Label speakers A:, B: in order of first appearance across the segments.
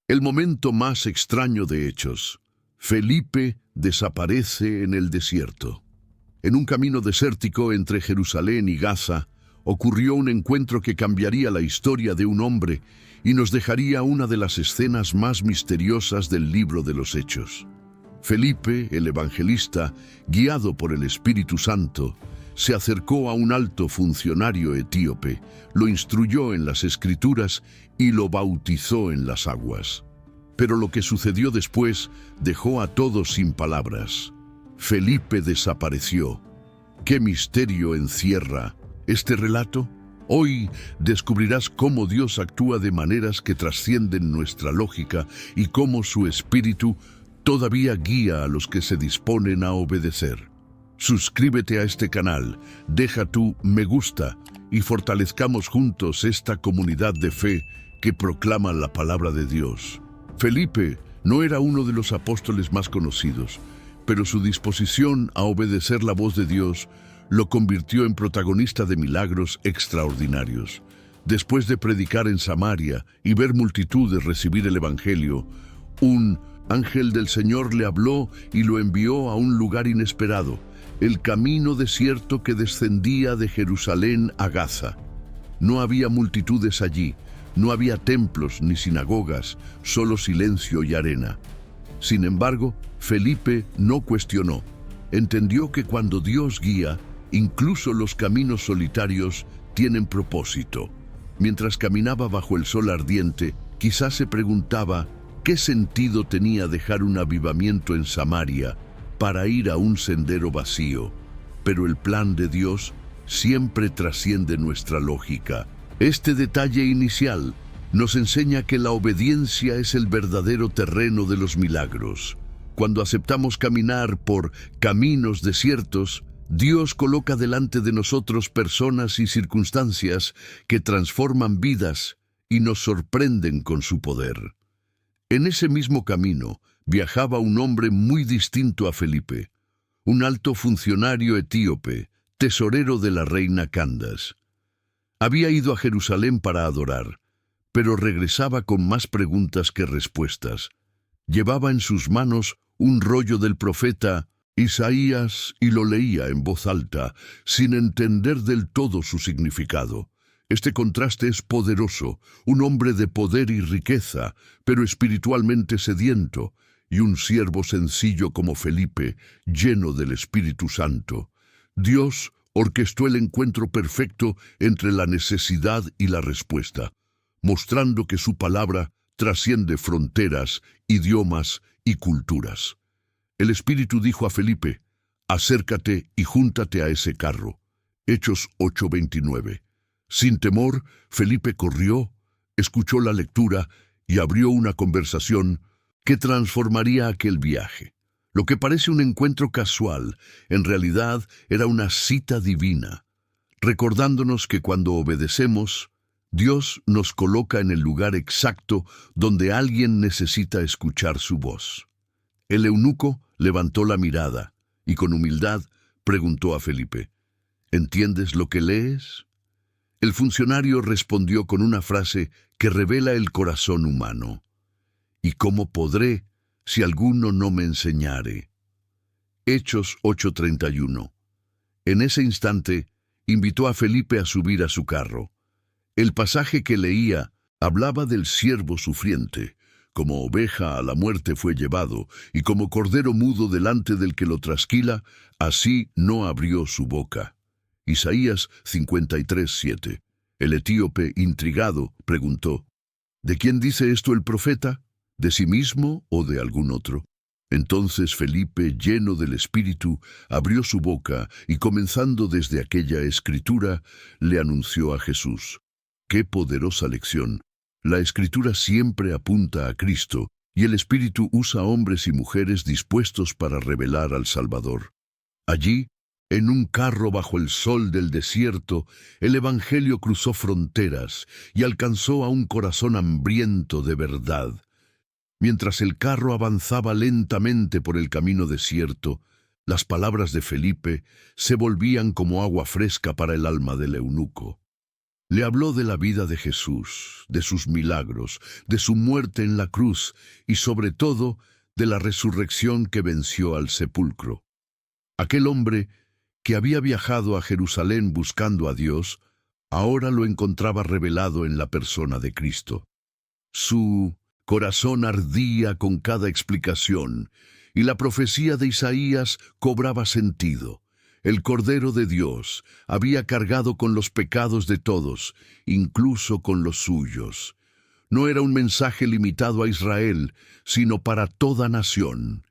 A: El momento más extraño de Hechos. Felipe desaparece en el desierto. En un camino desértico entre Jerusalén y Gaza, ocurrió un encuentro que cambiaría la historia de un hombre y nos dejaría una de las escenas más misteriosas del libro de los Hechos. Felipe, el evangelista, guiado por el Espíritu Santo, se acercó a un alto funcionario etíope, lo instruyó en las Escrituras y lo bautizó en las aguas. Pero lo que sucedió después dejó a todos sin palabras. Felipe desapareció. ¿Qué misterio encierra este relato? Hoy descubrirás cómo Dios actúa de maneras que trascienden nuestra lógica y cómo su Espíritu todavía guía a los que se disponen a obedecer. Suscríbete a este canal, deja tu me gusta y fortalezcamos juntos esta comunidad de fe que proclama la palabra de Dios. Felipe no era uno de los apóstoles más conocidos, pero su disposición a obedecer la voz de Dios lo convirtió en protagonista de milagros extraordinarios. Después de predicar en Samaria y ver multitudes recibir el Evangelio, un ángel del Señor le habló y lo envió a un lugar inesperado, el camino desierto que descendía de Jerusalén a Gaza. No había multitudes allí, no había templos ni sinagogas, solo silencio y arena. Sin embargo, Felipe no cuestionó. Entendió que cuando Dios guía, incluso los caminos solitarios tienen propósito. Mientras caminaba bajo el sol ardiente, quizás se preguntaba qué sentido tenía dejar un avivamiento en Samaria para ir a un sendero vacío. Pero el plan de Dios siempre trasciende nuestra lógica. Este detalle inicial nos enseña que la obediencia es el verdadero terreno de los milagros. Cuando aceptamos caminar por caminos desiertos, Dios coloca delante de nosotros personas y circunstancias que transforman vidas y nos sorprenden con su poder. En ese mismo camino viajaba un hombre muy distinto a Felipe, un alto funcionario etíope, tesorero de la reina Candace. Había ido a Jerusalén para adorar, pero regresaba con más preguntas que respuestas. Llevaba en sus manos un rollo del profeta Isaías y lo leía en voz alta, sin entender del todo su significado. Este contraste es poderoso, un hombre de poder y riqueza, pero espiritualmente sediento, y un siervo sencillo como Felipe, lleno del Espíritu Santo. Dios orquestó el encuentro perfecto entre la necesidad y la respuesta, mostrando que su palabra trasciende fronteras, idiomas y culturas. El Espíritu dijo a Felipe: acércate y júntate a ese carro. Hechos 8:29. Sin temor, Felipe corrió, escuchó la lectura y abrió una conversación que transformaría aquel viaje. Lo que parece un encuentro casual, en realidad era una cita divina, recordándonos que cuando obedecemos, Dios nos coloca en el lugar exacto donde alguien necesita escuchar su voz. El eunuco levantó la mirada y con humildad preguntó a Felipe: ¿entiendes lo que lees? El funcionario respondió con una frase que revela el corazón humano: ¿y cómo podré si alguno no me enseñare? Hechos 8:31. En ese instante, invitó a Felipe a subir a su carro. El pasaje que leía hablaba del siervo sufriente. Como oveja a la muerte fue llevado, y como cordero mudo delante del que lo trasquila, así no abrió su boca. Isaías 53:7. El etíope, intrigado, preguntó: ¿de quién dice esto el profeta? ¿De sí mismo o de algún otro? Entonces Felipe, lleno del Espíritu, abrió su boca y, comenzando desde aquella escritura, le anunció a Jesús. ¡Qué poderosa lección! La Escritura siempre apunta a Cristo, y el Espíritu usa hombres y mujeres dispuestos para revelar al Salvador. Allí, en un carro bajo el sol del desierto, el Evangelio cruzó fronteras y alcanzó a un corazón hambriento de verdad. Mientras el carro avanzaba lentamente por el camino desierto, las palabras de Felipe se volvían como agua fresca para el alma del eunuco. Le habló de la vida de Jesús, de sus milagros, de su muerte en la cruz y sobre todo de la resurrección que venció al sepulcro. Aquel hombre que había viajado a Jerusalén buscando a Dios, ahora lo encontraba revelado en la persona de Cristo. Su corazón ardía con cada explicación, y la profecía de Isaías cobraba sentido. El Cordero de Dios había cargado con los pecados de todos, incluso con los suyos. No era un mensaje limitado a Israel, sino para toda nación.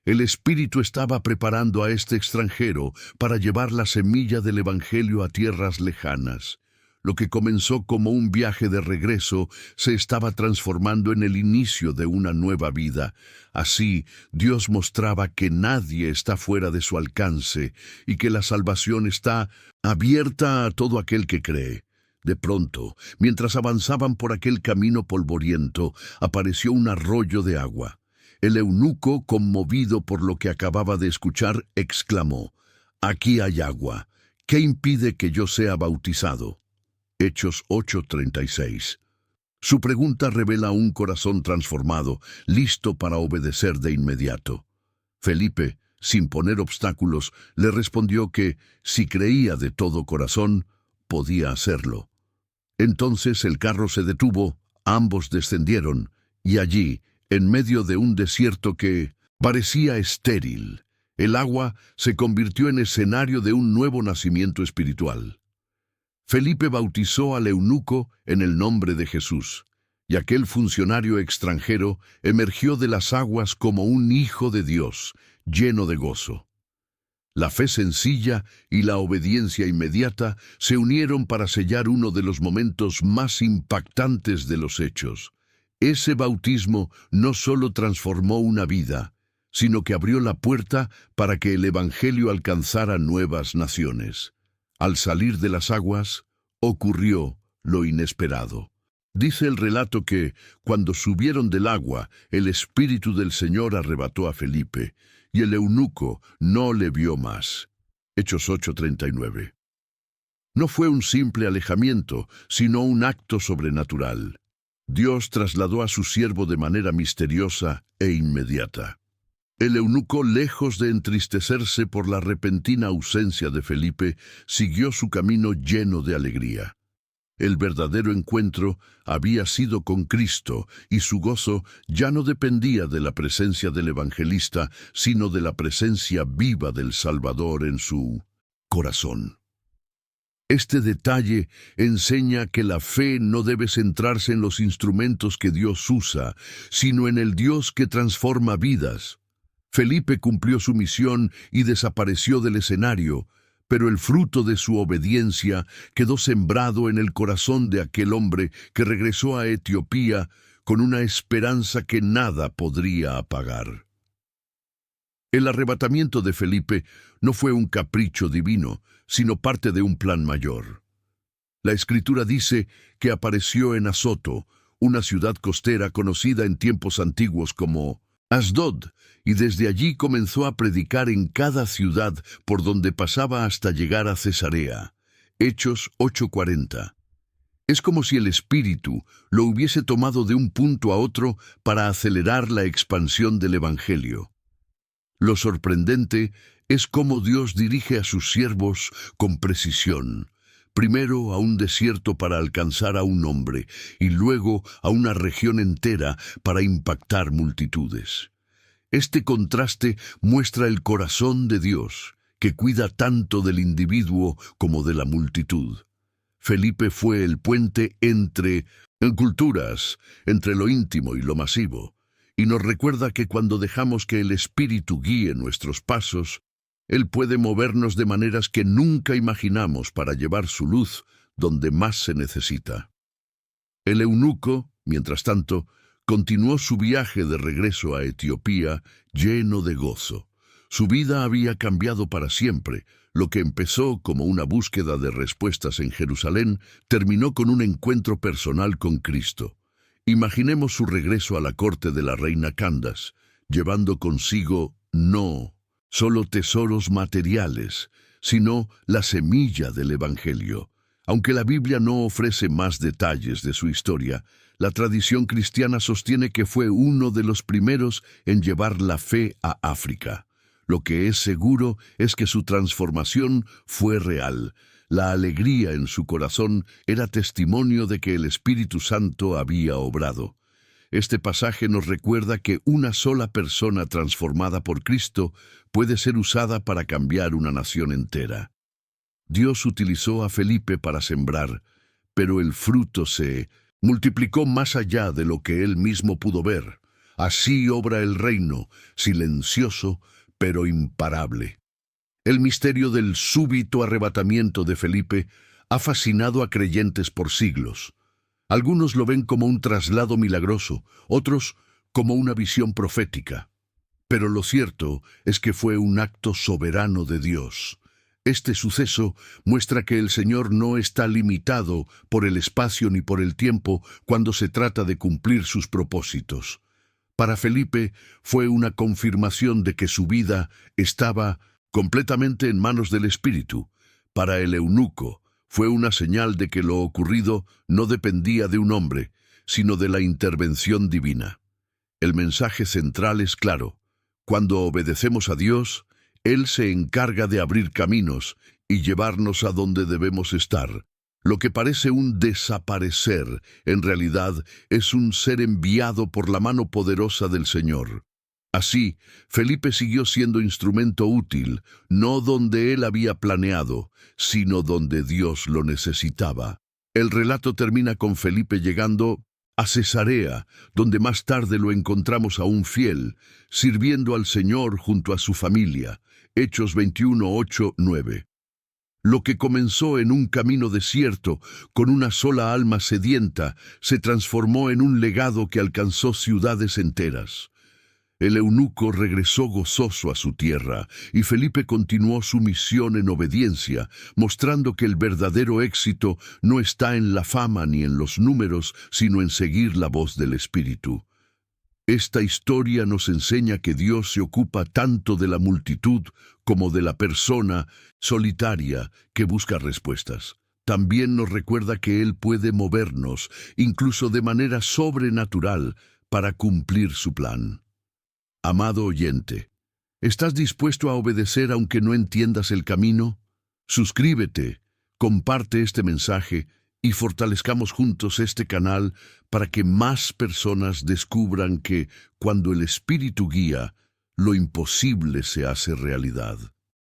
A: El Espíritu estaba preparando a este extranjero para llevar la semilla del Evangelio a tierras lejanas. Lo que comenzó como un viaje de regreso se estaba transformando en el inicio de una nueva vida. Así, Dios mostraba que nadie está fuera de su alcance y que la salvación está abierta a todo aquel que cree. De pronto, mientras avanzaban por aquel camino polvoriento, apareció un arroyo de agua. El eunuco, conmovido por lo que acababa de escuchar, exclamó: «Aquí hay agua. ¿Qué impide que yo sea bautizado?». Hechos 8:36. Su pregunta revela un corazón transformado, listo para obedecer de inmediato. Felipe, sin poner obstáculos, le respondió que, si creía de todo corazón, podía hacerlo. Entonces el carro se detuvo, ambos descendieron, y allí, en medio de un desierto que parecía estéril, el agua se convirtió en escenario de un nuevo nacimiento espiritual. Felipe bautizó al eunuco en el nombre de Jesús, y aquel funcionario extranjero emergió de las aguas como un hijo de Dios, lleno de gozo. La fe sencilla y la obediencia inmediata se unieron para sellar uno de los momentos más impactantes de los hechos. Ese bautismo no solo transformó una vida, sino que abrió la puerta para que el Evangelio alcanzara nuevas naciones. Al salir de las aguas, ocurrió lo inesperado. Dice el relato que, cuando subieron del agua, el Espíritu del Señor arrebató a Felipe, y el eunuco no le vio más. Hechos 8:39. No fue un simple alejamiento, sino un acto sobrenatural. Dios trasladó a su siervo de manera misteriosa e inmediata. El eunuco, lejos de entristecerse por la repentina ausencia de Felipe, siguió su camino lleno de alegría. El verdadero encuentro había sido con Cristo, y su gozo ya no dependía de la presencia del evangelista, sino de la presencia viva del Salvador en su corazón. Este detalle enseña que la fe no debe centrarse en los instrumentos que Dios usa, sino en el Dios que transforma vidas. Felipe cumplió su misión y desapareció del escenario, pero el fruto de su obediencia quedó sembrado en el corazón de aquel hombre que regresó a Etiopía con una esperanza que nada podría apagar. El arrebatamiento de Felipe no fue un capricho divino, sino parte de un plan mayor. La Escritura dice que apareció en Azoto, una ciudad costera conocida en tiempos antiguos como Asdod, y desde allí comenzó a predicar en cada ciudad por donde pasaba hasta llegar a Cesarea. Hechos 8:40. Es como si el Espíritu lo hubiese tomado de un punto a otro para acelerar la expansión del Evangelio. Lo sorprendente es cómo Dios dirige a sus siervos con precisión. Primero a un desierto para alcanzar a un hombre, y luego a una región entera para impactar multitudes. Este contraste muestra el corazón de Dios, que cuida tanto del individuo como de la multitud. Felipe fue el puente entre culturas, entre lo íntimo y lo masivo, y nos recuerda que cuando dejamos que el Espíritu guíe nuestros pasos, Él puede movernos de maneras que nunca imaginamos para llevar su luz donde más se necesita. El eunuco, mientras tanto, continuó su viaje de regreso a Etiopía lleno de gozo. Su vida había cambiado para siempre. Lo que empezó como una búsqueda de respuestas en Jerusalén terminó con un encuentro personal con Cristo. Imaginemos su regreso a la corte de la reina Candace, llevando consigo no solo tesoros materiales, sino la semilla del Evangelio. Aunque la Biblia no ofrece más detalles de su historia, la tradición cristiana sostiene que fue uno de los primeros en llevar la fe a África. Lo que es seguro es que su transformación fue real. La alegría en su corazón era testimonio de que el Espíritu Santo había obrado. Este pasaje nos recuerda que una sola persona transformada por Cristo puede ser usada para cambiar una nación entera. Dios utilizó a Felipe para sembrar, pero el fruto se multiplicó más allá de lo que él mismo pudo ver. Así obra el reino, silencioso, pero imparable. El misterio del súbito arrebatamiento de Felipe ha fascinado a creyentes por siglos. Algunos lo ven como un traslado milagroso, otros como una visión profética. Pero lo cierto es que fue un acto soberano de Dios. Este suceso muestra que el Señor no está limitado por el espacio ni por el tiempo cuando se trata de cumplir sus propósitos. Para Felipe fue una confirmación de que su vida estaba completamente en manos del Espíritu. Para el eunuco fue una señal de que lo ocurrido no dependía de un hombre, sino de la intervención divina. El mensaje central es claro: cuando obedecemos a Dios, Él se encarga de abrir caminos y llevarnos a donde debemos estar. Lo que parece un desaparecer, en realidad, es un ser enviado por la mano poderosa del Señor. Así, Felipe siguió siendo instrumento útil, no donde él había planeado, sino donde Dios lo necesitaba. El relato termina con Felipe llegando a Cesarea, donde más tarde lo encontramos aún fiel, sirviendo al Señor junto a su familia. Hechos 21, 8, 9. Lo que comenzó en un camino desierto, con una sola alma sedienta, se transformó en un legado que alcanzó ciudades enteras. El eunuco regresó gozoso a su tierra, y Felipe continuó su misión en obediencia, mostrando que el verdadero éxito no está en la fama ni en los números, sino en seguir la voz del Espíritu. Esta historia nos enseña que Dios se ocupa tanto de la multitud como de la persona solitaria que busca respuestas. También nos recuerda que Él puede movernos, incluso de manera sobrenatural, para cumplir su plan. Amado oyente, ¿estás dispuesto a obedecer aunque no entiendas el camino? Suscríbete, comparte este mensaje y fortalezcamos juntos este canal para que más personas descubran que, cuando el Espíritu guía, lo imposible se hace realidad.